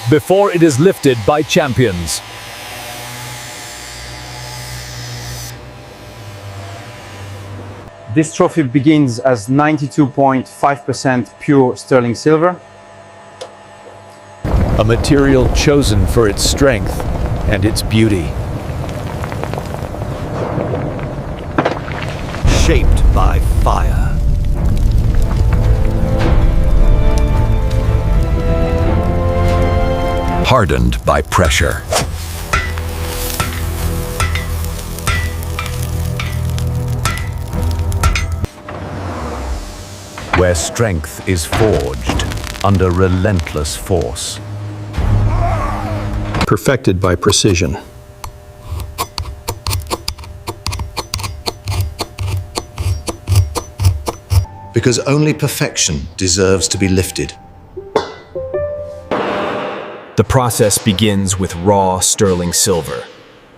before it is lifted by champions. This trophy begins as 92.5% pure sterling silver. A material chosen for its strength and its beauty. Shaped by fire. Hardened by pressure. Where strength is forged under relentless force. Perfected by precision. Because only perfection deserves to be lifted. The process begins with raw sterling silver,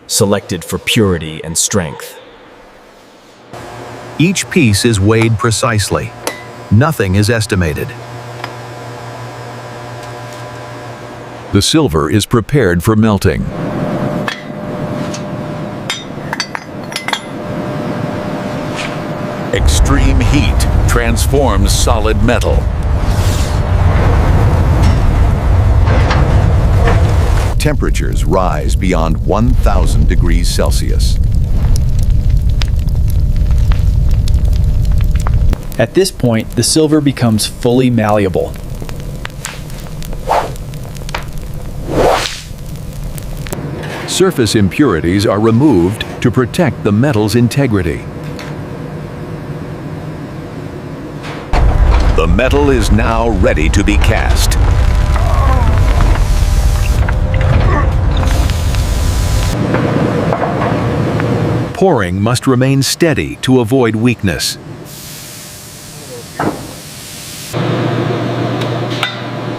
selected for purity and strength. Each piece is weighed precisely. Nothing is estimated. The silver is prepared for melting. Extreme heat transforms solid metal. Temperatures rise beyond 1,000 degrees Celsius. At this point, the silver becomes fully malleable. Surface impurities are removed to protect the metal's integrity. The metal is now ready to be cast. Pouring must remain steady to avoid weakness.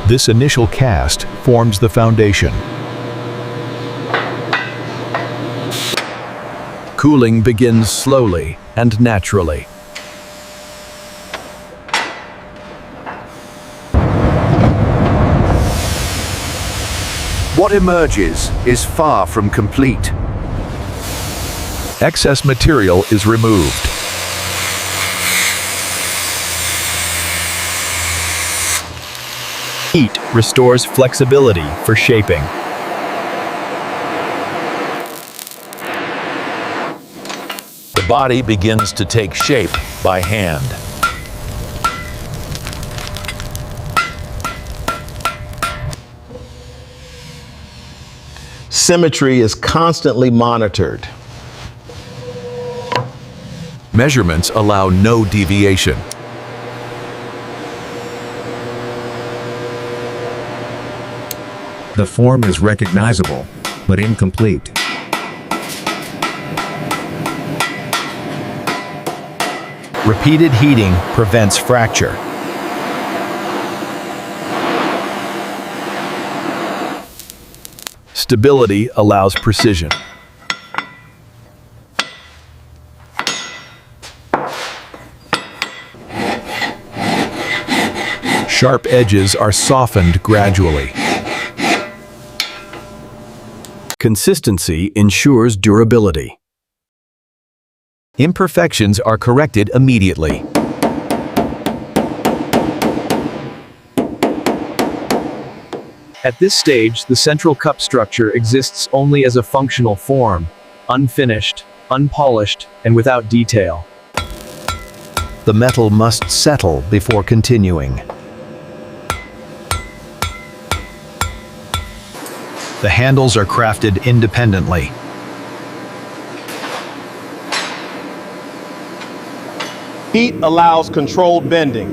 This initial cast forms the foundation. Cooling begins slowly and naturally. What emerges is far from complete. Excess material is removed. Heat restores flexibility for shaping. The body begins to take shape by hand. Symmetry is constantly monitored. Measurements allow no deviation. The form is recognizable, but incomplete. Repeated heating prevents fracture. Stability allows precision. Sharp edges are softened gradually. Consistency ensures durability. Imperfections are corrected immediately. At this stage, the central cup structure exists only as a functional form, unfinished, unpolished, and without detail. The metal must settle before continuing. The handles are crafted independently. Heat allows controlled bending.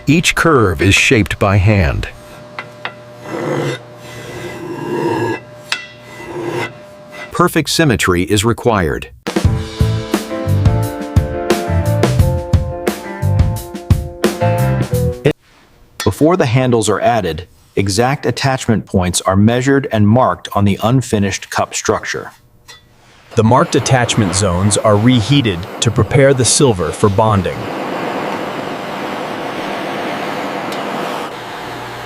Each curve is shaped by hand. Perfect symmetry is required. Before the handles are added, exact attachment points are measured and marked on the unfinished cup structure. The marked attachment zones are reheated to prepare the silver for bonding.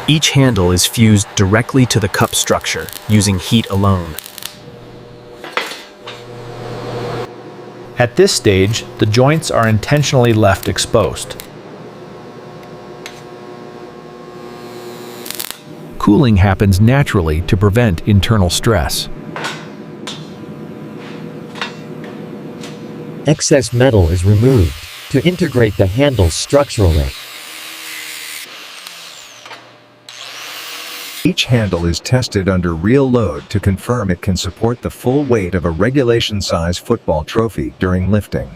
Each handle is fused directly to the cup structure using heat alone. At this stage, the joints are intentionally left exposed. Cooling happens naturally to prevent internal stress. Excess metal is removed to integrate the handles structurally. Each handle is tested under real load to confirm it can support the full weight of a regulation-size football trophy during lifting.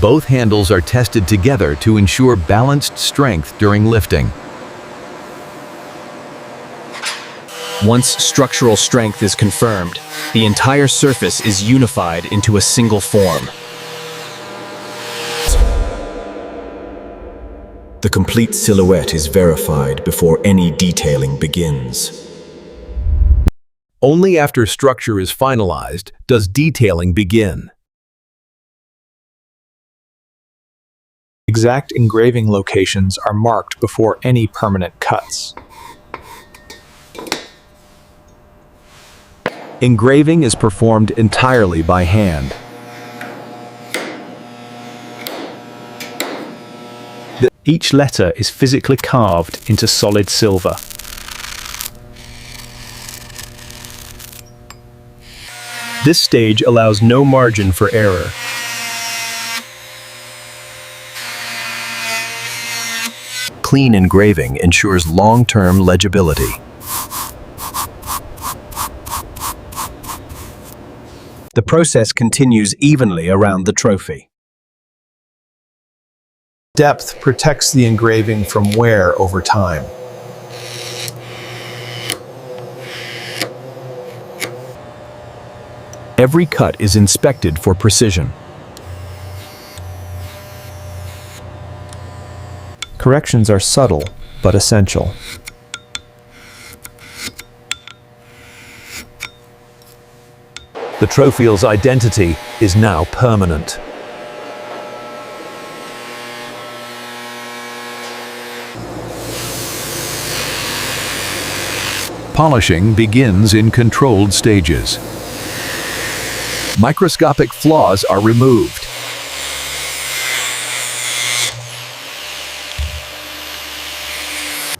Both handles are tested together to ensure balanced strength during lifting. Once structural strength is confirmed, the entire surface is unified into a single form. The complete silhouette is verified before any detailing begins. Only after structure is finalized does detailing begin. Exact engraving locations are marked before any permanent cuts. Engraving is performed entirely by hand. Each letter is physically carved into solid silver. This stage allows no margin for error. Clean engraving ensures long-term legibility. The process continues evenly around the trophy. Depth protects the engraving from wear over time. Every cut is inspected for precision. Corrections are subtle but essential. The trophy's identity is now permanent. Polishing begins in controlled stages. Microscopic flaws are removed.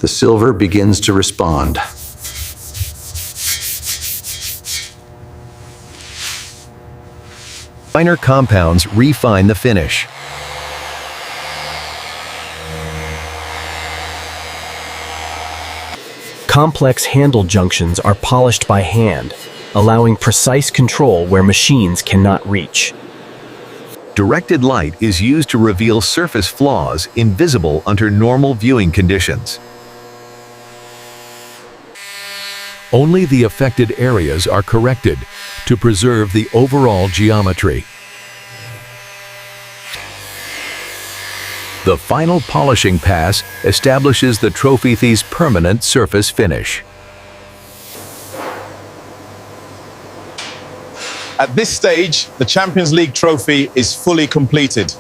The silver begins to respond. Finer compounds refine the finish. Complex handle junctions are polished by hand, allowing precise control where machines cannot reach. Directed light is used to reveal surface flaws invisible under normal viewing conditions. Only the affected areas are corrected to preserve the overall geometry. The final polishing pass establishes the trophy's permanent surface finish. At this stage, the Champions League trophy is fully completed.